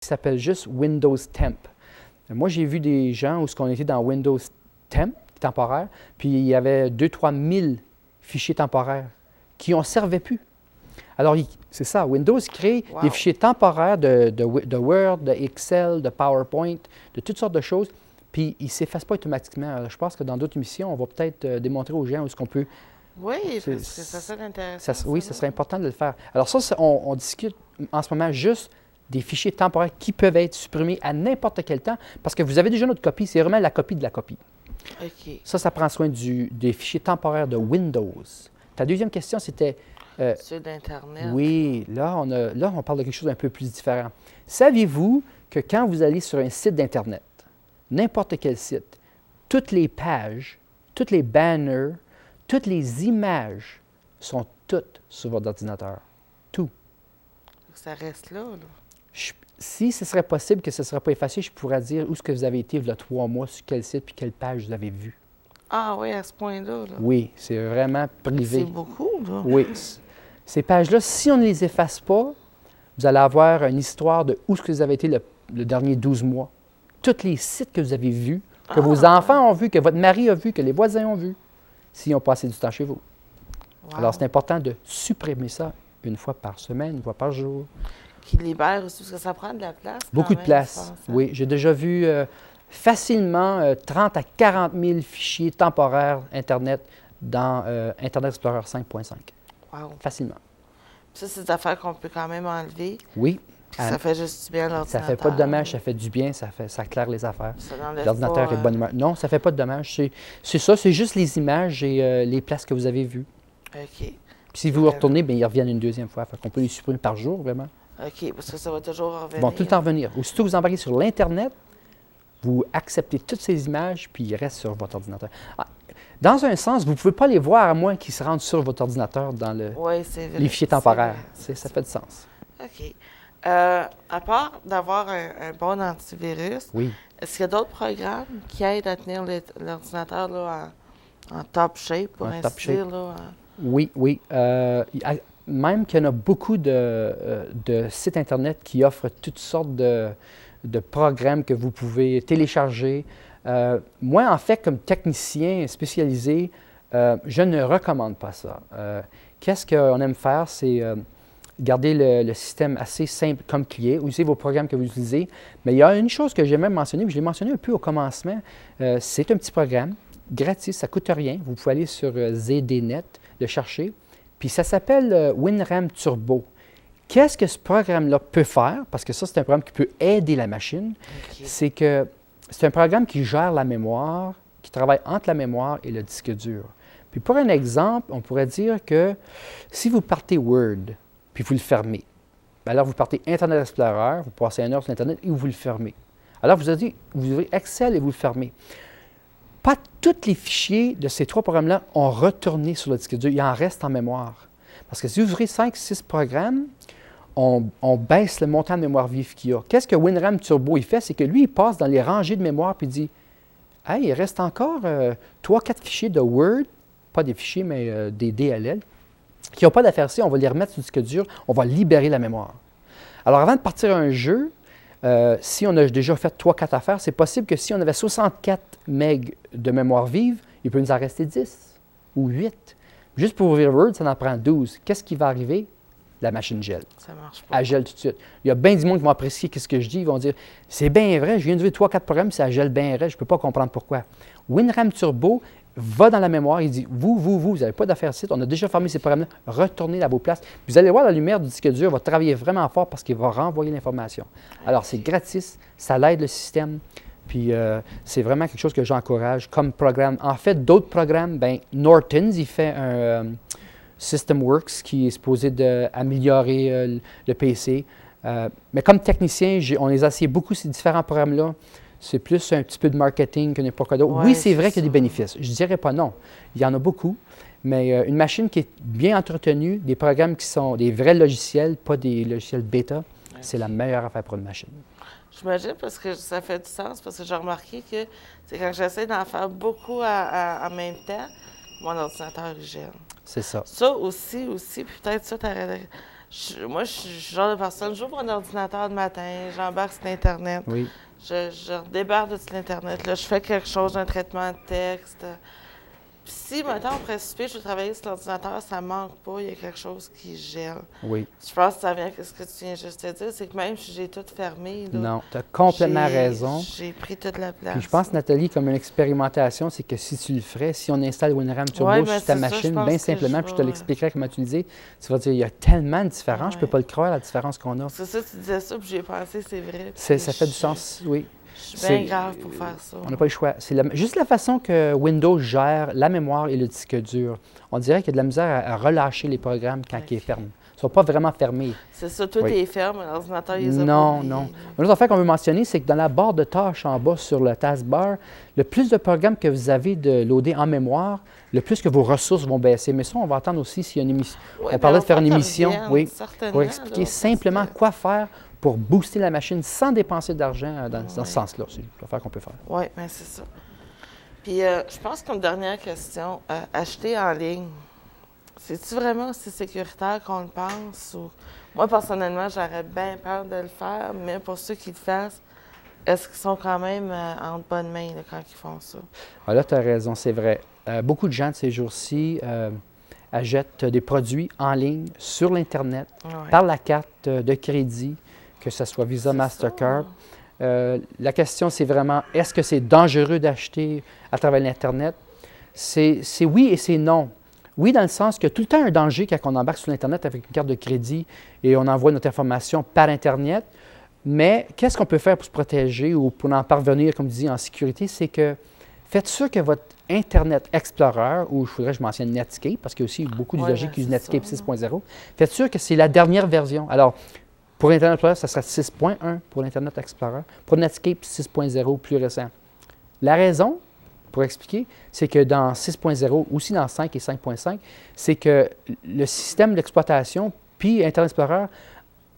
qui s'appelle juste Windows Temp. Moi, j'ai vu des gens où on était dans Windows Temp, temporaire, puis il y avait 2-3 000 fichiers temporaires qui ne servaient plus. Alors, c'est ça, Windows crée des fichiers temporaires de Word, de Excel, de PowerPoint, de toutes sortes de choses, puis ils ne s'effacent pas automatiquement. Alors, je pense que dans d'autres missions, on va peut-être démontrer aux gens où est-ce qu'on peut... Oui, parce que ça serait intéressant. Oui, ça serait important de le faire. Alors ça, on discute en ce moment juste des fichiers temporaires qui peuvent être supprimés à n'importe quel temps, parce que vous avez déjà notre copie, c'est vraiment la copie de la copie. OK. Ça prend soin des fichiers temporaires de Windows. Ta deuxième question, c'était... Ceux d'Internet. Oui, là, on parle de quelque chose d'un peu plus différent. Saviez-vous que quand vous allez sur un site d'Internet, n'importe quel site, toutes les pages, toutes les banners, toutes les images sont toutes sur votre ordinateur? Tout. Ça reste là. Si ce serait possible que ce ne serait pas effacé, je pourrais dire où est-ce que vous avez été il y a 3 mois, sur quel site, puis quelle page vous avez vu. Ah oui, à ce point-là. Oui, c'est vraiment privé. C'est beaucoup, là. Oui. Ces pages-là, si on ne les efface pas, vous allez avoir une histoire de où est-ce que vous avez été le dernier 12 mois. Tous les sites que vous avez vus, que vos enfants ont vus, que votre mari a vu, que les voisins ont vus, s'ils ont passé du temps chez vous. Wow. Alors, c'est important de supprimer ça une fois par semaine, une fois par jour. Qui libère aussi, parce que ça prend de la place. Beaucoup de place, oui. J'ai déjà vu facilement 30 à 40 000 fichiers temporaires Internet dans Internet Explorer 5.5. Wow. Facilement. Ça, c'est des affaires qu'on peut quand même enlever. Oui. Ça fait juste du bien à l'ordinateur. Ça fait pas de dommage, ça fait du bien, ça claire les affaires. Ça l'ordinateur est de bonne humeur. Non, ça fait pas de dommage. C'est ça, c'est juste les images et les places que vous avez vues. OK. Puis si vous retournez, bien, ils reviennent une deuxième fois. Fait qu'on peut les supprimer par jour, vraiment. OK, parce que ça va toujours revenir. Ils vont tout le temps revenir. Aussitôt que vous embarquez sur l'Internet, vous acceptez toutes ces images, puis ils restent sur votre ordinateur. Dans un sens, vous ne pouvez pas les voir à moins qu'ils se rendent sur votre ordinateur dans les fichiers temporaires. Ça fait du sens. OK. À part d'avoir un bon antivirus, oui. Est-ce qu'il y a d'autres programmes qui aident à tenir l'ordinateur là, en top shape, pour ainsi dire? Là, Oui, oui. Même qu'il y en a beaucoup de sites Internet qui offrent toutes sortes de programmes que vous pouvez télécharger. Moi, en fait, comme technicien spécialisé, je ne recommande pas ça. Qu'est-ce qu'on aime faire? C'est garder le système assez simple comme qui est, utiliser vos programmes que vous utilisez. Mais il y a une chose que j'ai même mentionnée, je l'ai mentionné un peu au commencement, c'est un petit programme gratis, ça ne coûte rien. Vous pouvez aller sur ZDNet, le chercher, puis ça s'appelle WinRAM Turbo. Qu'est-ce que ce programme-là peut faire? Parce que ça, c'est un programme qui peut aider la machine. Okay. C'est que c'est un programme qui gère la mémoire, qui travaille entre la mémoire et le disque dur. Puis pour un exemple, on pourrait dire que si vous partez Word, puis vous le fermez, alors vous partez Internet Explorer, vous passez 1 heure sur Internet et vous le fermez. Alors vous ouvrez Excel et vous le fermez. Pas tous les fichiers de ces 3 programmes-là ont retourné sur le disque dur. Il en reste en mémoire. Parce que si vous ouvrez 5-6 programmes, on baisse le montant de mémoire vive qu'il y a. Qu'est-ce que WinRAM Turbo il fait? C'est que lui, il passe dans les rangées de mémoire et il dit « Hey, il reste encore 3-4 fichiers de Word, pas des fichiers, mais des DLL, qui n'ont pas d'affaire ici, on va les remettre sur le disque dur, on va libérer la mémoire. » Alors, avant de partir un jeu, si on a déjà fait 3-4 affaires, c'est possible que si on avait 64 MB de mémoire vive, il peut nous en rester 10 ou 8. Juste pour ouvrir Word, ça en prend 12. Qu'est-ce qui va arriver? La machine gèle. Ça marche pas. Elle gèle tout de suite. Il y a bien du monde qui vont apprécier ce que je dis. Ils vont dire, c'est bien vrai, je viens de voir 3-4 programmes, ça gèle bien vrai, je ne peux pas comprendre pourquoi. WinRAM Turbo va dans la mémoire, il dit, vous n'avez pas d'affaires ici, on a déjà fermé ces programmes-là, retournez à vos places. Vous allez voir la lumière du disque dur va travailler vraiment fort parce qu'il va renvoyer l'information. Alors, c'est gratis, ça l'aide le système, puis c'est vraiment quelque chose que j'encourage comme programme. En fait, d'autres programmes, bien, Norton's, il fait un SystemWorks qui est supposé d'améliorer le PC. Mais comme technicien, on les a essayé beaucoup, ces différents programmes-là. C'est plus un petit peu de marketing que n'importe quoi d'autre. Ouais, oui, c'est vrai qu'il y a des bénéfices. Je ne dirais pas non. Il y en a beaucoup. Mais une machine qui est bien entretenue, des programmes qui sont des vrais logiciels, pas des logiciels bêta, c'est la meilleure affaire pour une machine. J'imagine parce que ça fait du sens, parce que j'ai remarqué que c'est quand j'essaie d'en faire beaucoup en même temps, mon ordinateur il gèle. C'est ça. Ça aussi, puis peut-être ça, Moi, je suis le genre de personne, j'ouvre un ordinateur le matin, j'embarque sur Internet, Oui. je débarque de sur l'Internet, là, je fais quelque chose, un traitement de texte. Puis si, maintenant, après souper, je vais travailler sur l'ordinateur, ça manque pas, il y a quelque chose qui gèle. Oui. Je pense que ça vient avec ce que tu viens juste de dire, c'est que même si j'ai tout fermé, là, Non, tu as complètement raison. j'ai pris toute la place. Puis je pense, Nathalie, comme une expérimentation, c'est que si tu le ferais, si on installe WinRAM Turbo Ouais, ben, sur ta c'est ça, machine, je pense bien que simplement, puis je te vais- l'expliquerai comment utiliser, tu vas dire, il y a tellement de différences, je ne peux Ouais. pas le croire, la différence qu'on a. C'est ça, tu disais ça, puis j'ai pensé, c'est vrai. Ça puis fait du sens, oui. Je suis bien grave pour faire ça. On n'a pas le choix. C'est juste la façon que Windows gère la mémoire et le disque dur. On dirait qu'il y a de la misère à relâcher les programmes quand ils ferment. Ils ne sont pas vraiment fermés. C'est ça, tout Oui. est ferme, l'ordinateur, il les a pas Non, oubliés, non. là. Une autre affaire qu'on veut mentionner, c'est que dans la barre de tâches en bas sur le taskbar, le plus de programmes que vous avez de loader en mémoire, le plus que vos ressources vont baisser. Mais ça, on va attendre aussi s'il y a une émission. Ouais, On parlait ben, de faire une faut que ça émission, revienne, oui, certainement, pour expliquer là, parce simplement que- quoi faire pour booster la machine sans dépenser d'argent dans ce sens-là. C'est l'affaire qu'on peut faire. Oui, bien, c'est ça. Puis, je pense comme dernière question, acheter en ligne, c'est-tu vraiment aussi sécuritaire qu'on le pense? Ou... Moi, personnellement, j'aurais bien peur de le faire, mais pour ceux qui le fassent, est-ce qu'ils sont quand même en bonne main là, quand ils font ça? Ah, là, tu as raison, c'est vrai. Beaucoup de gens de ces jours-ci achètent des produits en ligne sur l'Internet Ouais. par la carte de crédit, que ce soit Visa, C'est Mastercard. ça. La question, c'est vraiment, est-ce que c'est dangereux d'acheter à travers l'Internet? C'est oui et c'est non. Oui, dans le sens qu'il y a tout le temps un danger quand on embarque sur l'Internet avec une carte de crédit et on envoie notre information par Internet. Mais qu'est-ce qu'on peut faire pour se protéger ou pour en parvenir, comme je dis, en sécurité? C'est que faites sûr que votre Internet Explorer, ou je voudrais que je mentionne Netscape, parce qu'il y a aussi beaucoup d'usagers ben, qui usent c'est Netscape ça, 6.0, faites sûr que c'est la dernière version. Alors, pour Internet Explorer, ça sera 6.1 pour l'Internet Explorer. Pour Netscape, 6.0 plus récent. La raison, pour expliquer, c'est que dans 6.0, aussi dans 5 et 5.5, c'est que le système d'exploitation, puis Internet Explorer,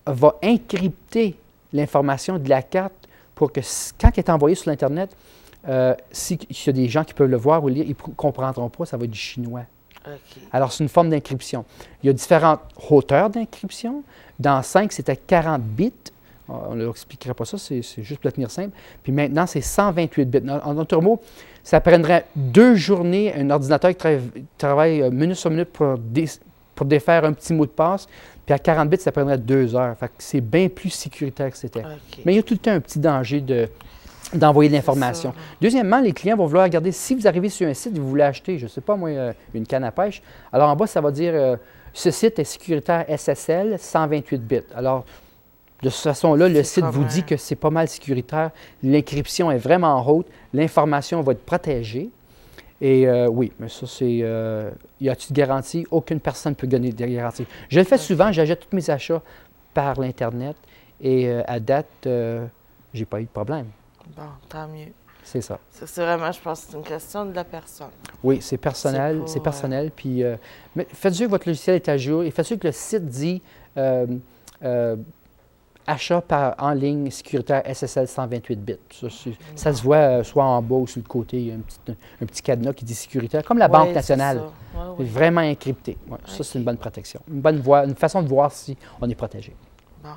va encrypter l'information de la carte pour que quand elle est envoyée sur l'Internet, s'il y a des gens qui peuvent le voir ou le lire, ils ne comprendront pas, ça va être du chinois. OK. Alors, c'est une forme d'encryption. Il y a différentes hauteurs d'encryption. Dans 5, c'était 40 bits. On ne l'expliquera pas ça, c'est juste pour le tenir simple. Puis maintenant, c'est 128 bits. En d'autres mots, ça prendrait 2 journées un ordinateur qui travaille minute sur minute pour défaire un petit mot de passe. Puis à 40 bits, ça prendrait 2 heures. Fait que c'est bien plus sécuritaire que c'était. OK. Mais il y a tout le temps un petit danger d'envoyer de l'information. C'est ça. Deuxièmement, les clients vont vouloir regarder, si vous arrivez sur un site et vous voulez acheter, je ne sais pas moi, une canne à pêche, alors en bas, ça va dire ce site est sécuritaire SSL 128 bits. Alors, de cette façon-là, le C'est site vous comment? dit que c'est pas mal sécuritaire, l'encryption est vraiment haute, l'information va être protégée. Et oui, mais ça, c'est. Y a-t-il de garantie? Aucune personne ne peut donner de garantie. Je le fais souvent, j'achète tous mes achats par l'Internet et à date, j'ai pas eu de problème. Bon, tant mieux. C'est ça. C'est vraiment, je pense que c'est une question de la personne. Oui, c'est personnel, C'est c'est pas, personnel. Puis, mais faites sûr que votre logiciel est à jour et faites sûr que le site dit achat en ligne sécuritaire SSL 128 bits. Ça se voit soit en bas ou sur le côté, il y a un petit cadenas qui dit sécuritaire, comme la Ouais, Banque c'est nationale. ça. Ouais, C'est ouais. vraiment encrypté. Ouais, ça, c'est une bonne protection. Une façon de voir si on est protégé. Bon.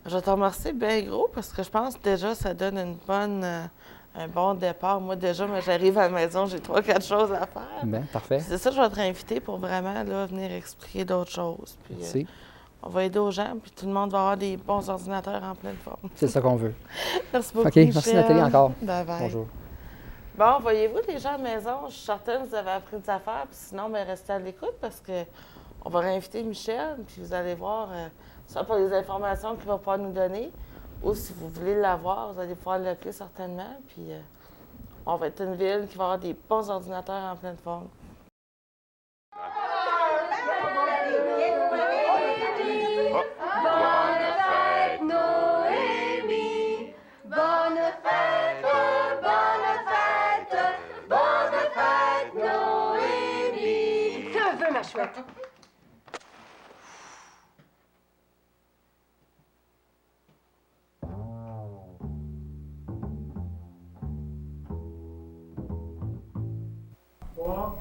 Je te remercie bien gros parce que je pense que déjà ça donne un bon départ. Moi, déjà, j'arrive à la maison, j'ai 3-4 choses à faire. Bien, parfait. Puis c'est ça que je vais te réinviter pour vraiment là, venir expliquer d'autres choses. Puis, Merci. on va aider aux gens, puis tout le monde va avoir des bons ordinateurs en pleine forme. C'est ça qu'on veut. Merci beaucoup. OK, merci Michel. Nathalie encore. Bye bye. Bonjour. Bon, voyez-vous, les gens à la maison, je suis certaine que vous avez appris des affaires, puis sinon, ben, restez à l'écoute parce que on va réinviter Michel, puis vous allez voir, soit pour les informations qu'il va pouvoir nous donner, ou si vous voulez l'avoir, vous allez pouvoir l'appeler certainement, puis on va être une ville qui va avoir des bons ordinateurs en pleine forme. Chouette. Trois,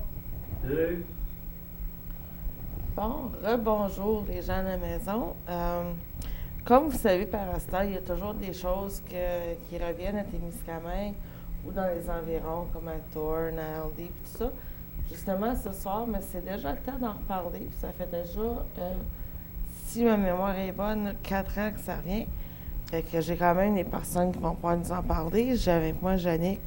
deux. Bon, rebonjour les gens à la maison. Comme vous savez, par instant, il y a toujours des choses qui reviennent à Témiscamingue ou dans les environs, comme à Thorne, à Aldi, tout ça. Justement, ce soir, mais c'est déjà le temps d'en reparler. Puis ça fait déjà, si ma mémoire est bonne, 4 ans que ça revient. Fait que j'ai quand même des personnes qui vont pouvoir nous en parler. J'ai avec moi Jannick,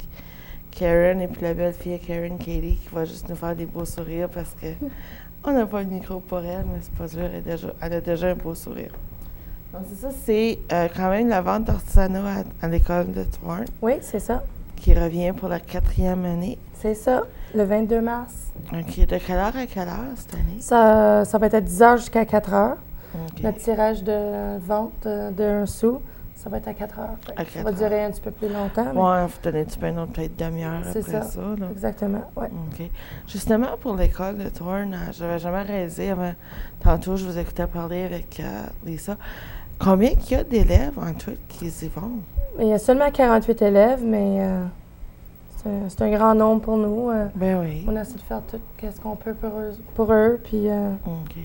Karen et puis la belle fille Karen Katie qui va juste nous faire des beaux sourires parce que on n'a pas le micro pour elle, mais c'est pas dur, elle a déjà un beau sourire. Donc c'est ça, c'est quand même la vente d'artisanat à l'école de Thorne Oui, c'est ça. qui revient pour la 4e année. C'est ça, le 22 mars. OK. De quelle heure à quelle heure cette année? Ça va être à 10 h jusqu'à 4 h. OK. Notre tirage de vente de 1 sou, ça va être à 4 heures. À Ça 4 va heures. durer un petit peu plus longtemps. mais Ouais, vous tenez du pain, peut-être demi-heure C'est après ça. ça. Là. Exactement, oui. OK. Justement, pour l'école de Thorne, j'avais jamais réalisé avant. Tantôt, je vous écoutais parler avec Lisa. Combien il y a d'élèves en tout qui y vont? Il y a seulement 48 élèves, mais c'est un grand nombre pour nous. Ben oui. On essaie de faire tout ce qu'on peut pour eux. Puis, OK.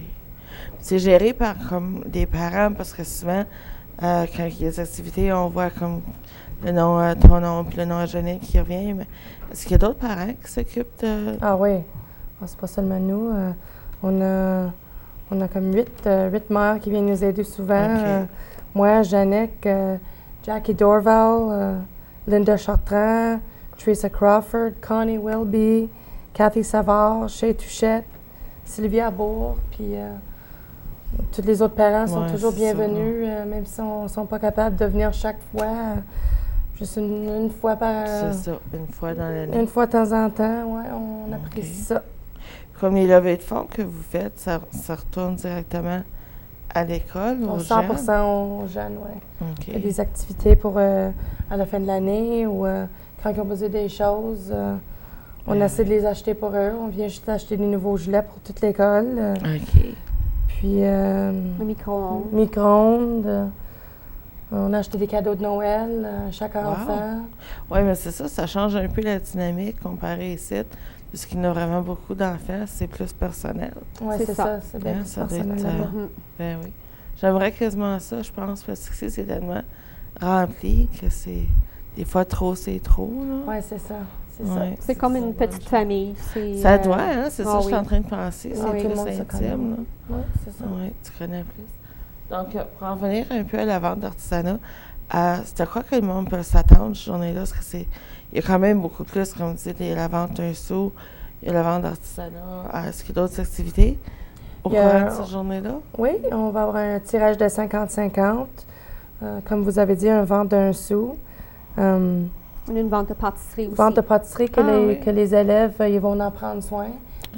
C'est géré par comme des parents parce que souvent, quand il y a des activités, on voit comme le nom, ton nom, puis le nom à Jannick qui revient. Mais est-ce qu'il y a d'autres parents qui s'occupent de. Ah oui, c'est pas seulement nous. On a comme 8 mères qui viennent nous aider souvent. OK. Moi, Jannick, Jackie Dorval, Linda Chartrand, Teresa Crawford, Connie Welby, Cathy Savard, Shay Touchette, Sylvia Bourg, puis tous les autres parents sont Ouais, toujours c'est ça, bienvenus, même s'ils ne sont pas capables de venir chaque fois. Juste une fois par... C'est ça, une fois dans l'année. Une fois de temps en temps, oui, on apprécie ça. Comme les levées de fonds que vous faites, ça retourne directement à l'école, aux 100% jeunes? aux jeunes, oui. OK. Il y a des activités pour à la fin de l'année ou quand ils ont besoin des choses, on essaie de les acheter pour eux. On vient juste acheter des nouveaux gilets pour toute l'école. OK. Puis Le micro-ondes. micro-ondes. On a acheté des cadeaux de Noël à chaque enfant. Oui, mais c'est ça, ça change un peu la dynamique comparé ici. Puisqu'il y en a vraiment beaucoup d'enfants, c'est plus personnel. Oui, C'est c'est ça. ça. C'est bien Hein, plus ça doit être, personnel là-bas. Ben oui. J'aimerais quasiment ça, je pense, parce que ici, c'est tellement rempli que c'est. Des fois, trop, c'est trop. Oui, c'est ça. C'est Ouais. ça. C'est comme une petite famille. Ça doit, hein? C'est ça ah que je suis oui. en train de penser. C'est Oui, tout le plus monde se connaît. intime. Oui, c'est ça. Oui, tu connais plus. Donc, pour en venir un peu à la vente d'artisanat, c'est à quoi que le monde peut s'attendre cette journée-là? Parce que il y a quand même beaucoup plus, comme vous dites, il y a la vente d'un sou, il y a la vente d'artisanat. Est-ce qu'il y a d'autres activités au Il y a- courant de cette journée-là? Oui, on va avoir un tirage de 50-50. Comme vous avez dit, un vente d'un sou. On a une vente de pâtisserie aussi. Vente de pâtisserie que, Ah, oui. que les élèves ils vont en prendre soin.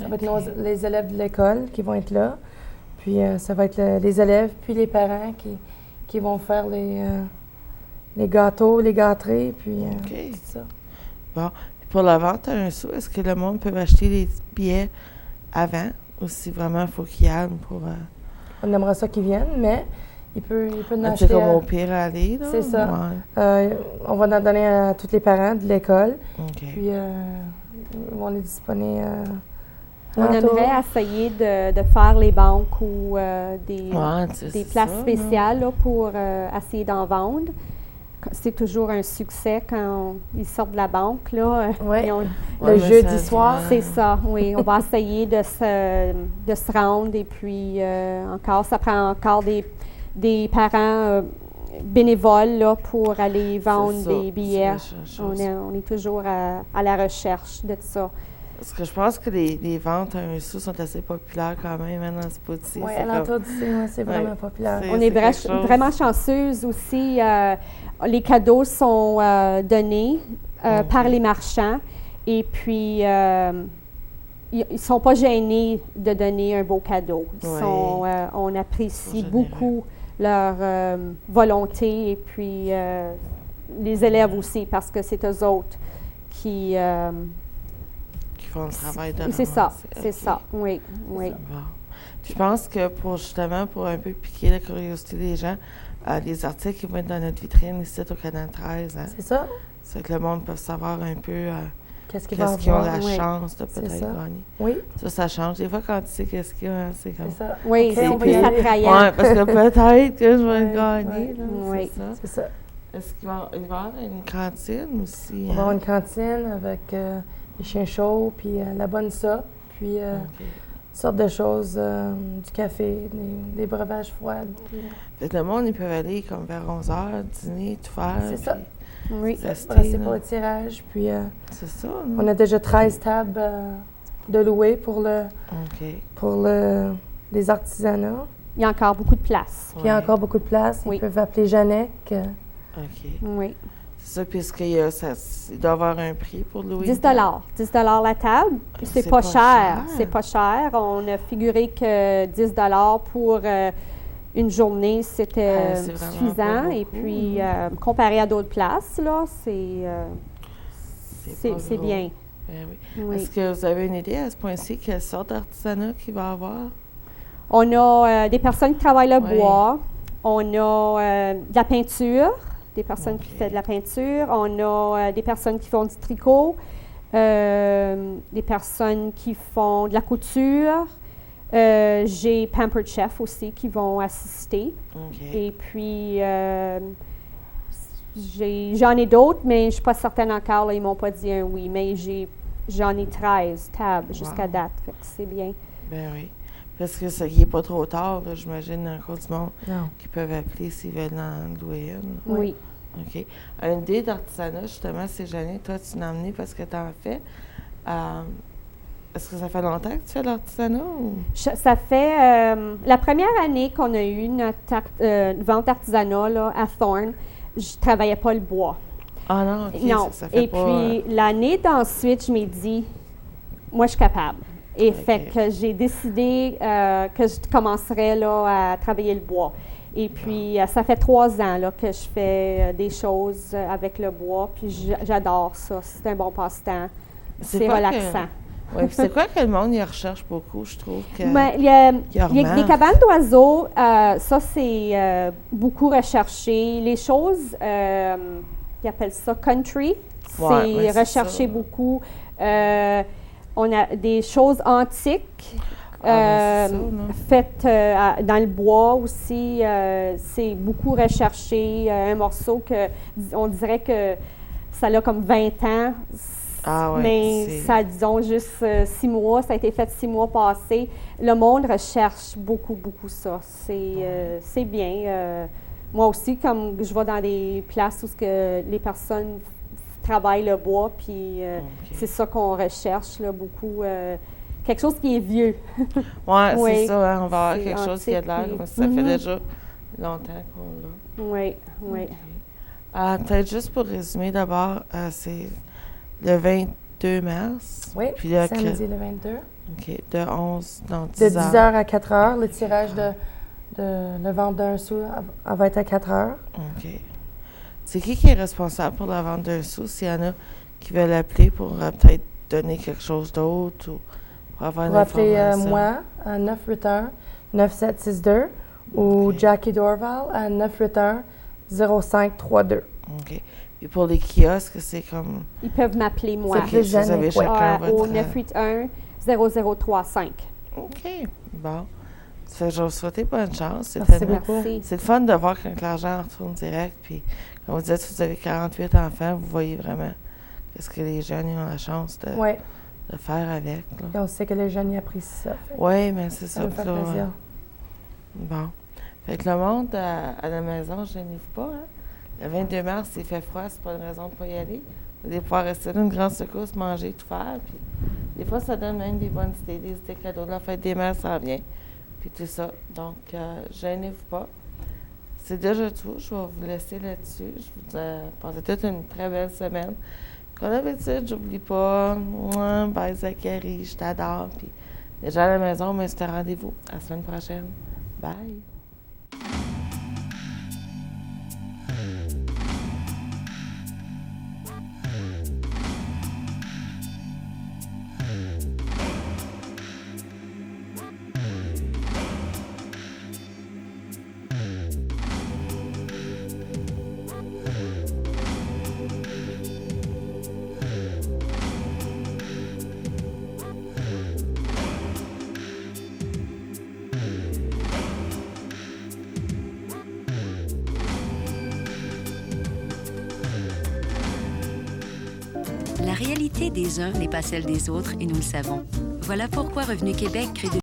Ça va être les élèves de l'école qui vont être là. Puis ça va être les élèves, puis les parents qui vont faire les gâteaux, les gâteries, puis OK. tout ça. Bon. Puis pour la vente à un sou, est-ce que le monde peut acheter des billets avant ou si vraiment il faut qu'il y aille pour. On aimerait ça qu'ils viennent, mais il peut en C'est acheter. comme au pire aller, là? C'est ça. Ouais. On va en donner à tous les parents de l'école. OK. Puis ils vont les disponibles. On aimerait essayer de faire les banques ou des C'est places ça, spéciales là, pour essayer d'en vendre. C'est toujours un succès quand ils sortent de la banque. Là. Ouais. Ils ont- Ouais, Le mais jeudi ça- soir. C'est ça, oui. On va essayer de se rendre et puis encore, ça prend encore des parents bénévoles là, pour aller vendre ça, des billets. c'est la chose. On est toujours à la recherche de ça. Parce que je pense que les ventes à un sou sont assez populaires quand même hein, dans ce pot-ci. Oui, C'est à comme- l'entour d'ici, ouais, c'est vraiment Ouais. populaire. C'est- On est quelque chose. vraiment chanceuse aussi. Les cadeaux sont donnés Ok. par les marchands et puis ils ne sont pas gênés de donner un beau cadeau. Ouais. On apprécie Ils sont beaucoup leur volonté et puis les élèves aussi parce que c'est eux autres qui... Qui font le travail de c'est ça, ramasser. c'est Ok. ça, oui, oui. Bon. Puis je pense que pour un peu piquer la curiosité des gens, les articles qui vont être dans notre vitrine ici au Canal 13, hein, C'est ça? c'est que le monde peut savoir un peu qu'est-ce qu'il va qu'est-ce qu'ils ont avoir. la Oui. chance de C'est peut-être ça. gagner. Oui, Ça change. Des fois, quand tu sais qu'est-ce qu'il y a, c'est comme... c'est ça. Oui, Ok, c'est on va plus y aller. attrayant. Ouais, parce que peut-être que je vais Ouais, gagner, ouais. là, Oui. c'est ça. C'est ça. Est-ce qu'il va y avoir une cantine aussi? On va avoir une cantine avec des chiens chauds, puis la bonne soupe, puis OK. toutes sortes de choses, du café, des breuvages froids. puis, Fait que le monde, ils peuvent aller comme vers 11h, dîner, tout faire. C'est ça. Oui. Rester, Brasser là. pour le tirage. Puis C'est ça, on non? a déjà 13 tables de louer OK. pour les artisanats. Il y a encore beaucoup de place. Puis il y a encore beaucoup de place. Oui. Ils peuvent appeler Janec. OK. Oui. C'est ça, puisqu'il y a, il doit y avoir un prix pour louer. 10 $. 10 la table. C'est pas cher. C'est pas cher. On a figuré que 10 pour une journée, c'était c'est vraiment suffisant. pas Et beaucoup, puis, comparé à d'autres places, là, c'est pas gros. bien. Ben oui. Oui. Est-ce que vous avez une idée à ce point-ci quelle sorte d'artisanat qu'il va y avoir? On a des personnes qui travaillent le Oui. bois. On a de la peinture, des personnes qui OK. font de la peinture. On a des personnes qui font du tricot, des personnes qui font de la couture. J'ai Pampered Chef aussi qui vont assister. OK. Et puis, j'en ai d'autres, mais je ne suis pas certaine encore. Là, ils ne m'ont pas dit un oui, mais j'en ai 13 tables jusqu'à Wow. date. Fait que c'est bien. Ben oui. Parce que ça, il n'est pas trop tard, là, j'imagine, encore du monde Non. qui peuvent appeler s'ils veulent en louer une. Oui. OK. Une idée d'artisanat, justement, c'est Jeanne, toi, tu l'as emmené parce que tu en fais. Est-ce que ça fait longtemps que tu fais de l'artisanat? Ou? Ça fait la première année qu'on a eu notre vente d'artisanat là, à Thorne, je ne travaillais pas le bois. Ah non, OK. Non. Ça fait Et pas... puis, l'année d'ensuite, je m'ai dit, moi, je suis capable. Et OK. fait que j'ai décidé que je commencerais là, à travailler le bois. Et puis, ça fait 3 ans là, que je fais des choses avec le bois, puis j'adore ça. C'est un bon passe-temps. C'est quoi relaxant. Oui, puis c'est quoi que le monde y recherche beaucoup, je trouve que... Ben, il y a remarque. les cabanes d'oiseaux, ça, c'est beaucoup recherché. Les choses, ils appellent ça country, Ouais, c'est ouais, c'est recherché ça. beaucoup. On a des choses antiques. Ah, ben, c'est ça, là. Faites dans le bois aussi, c'est beaucoup recherché. Un morceau que on dirait que ça a comme 20 ans. Ah ouais, Mais c'est- ça, disons, juste 6 mois, ça a été fait 6 mois passés. Le monde recherche beaucoup, beaucoup ça. C'est bien. Moi aussi, comme je vais dans des places où les personnes travaillent le bois, puis OK. c'est ça qu'on recherche là, beaucoup. Quelque chose qui est vieux. Ouais, Oui. c'est ça, hein, on va avoir C'est quelque chose qui a de l'air, antique, comme si ça fait Mhm. déjà longtemps qu'on l'a. Oui, oui. Peut-être juste pour résumer d'abord, c'est le 22 mars. Oui, Puis là, samedi le 22. OK, de 11, donc De 10 10 heures. h à 4 h. Le tirage de le vente d'un sou elle va être à 4 h. OK. C'est qui est responsable pour la vente d'un sou? S'il y en a qui veulent appeler pour peut-être donner quelque chose d'autre ou pour avoir une Vous appeler information? moi à 981-9762 ou OK. Jackie Dorval à 981-0532. OK. Puis pour les kiosques, c'est comme... Ils peuvent m'appeler moi C'est plus vous avez Jannick, ouais. chacun au votre... 981-0035. OK. Bon. Ça fait que je vais vous souhaiter bonne chance. C'est Merci tellement- beaucoup. Merci. C'est le fun de voir quand l'argent retourne direct. Puis, comme vous dites, vous avez 48 enfants, vous voyez vraiment qu'est-ce que les jeunes ils ont la chance de, Oui, de faire avec. et on sait que les jeunes y apprécient ça. Fait que Oui, mais c'est ça ça. nous fait puis là, plaisir. Bon. Fait que le monde à la maison, je n'y pas. Hein? Le 22 mars, il fait froid, c'est pas une raison de ne pas y aller. Vous allez pouvoir rester là, une grande secousse, manger, tout faire. Puis, des fois, ça donne même des bonnes idées, des idées cadeaux. La fête des mères, ça vient. Puis tout ça. Donc, gênez-vous pas. C'est déjà tout. Je vais vous laisser là-dessus. Je vous passe toute une très belle semaine. Comme d'habitude, j'oublie pas. Mouah, bye Zachary, je t'adore. Puis, déjà à la maison, mais c'est un rendez-vous. À la semaine prochaine. Bye. La réalité des uns n'est pas celle des autres et nous le savons. Voilà pourquoi Revenu Québec crée de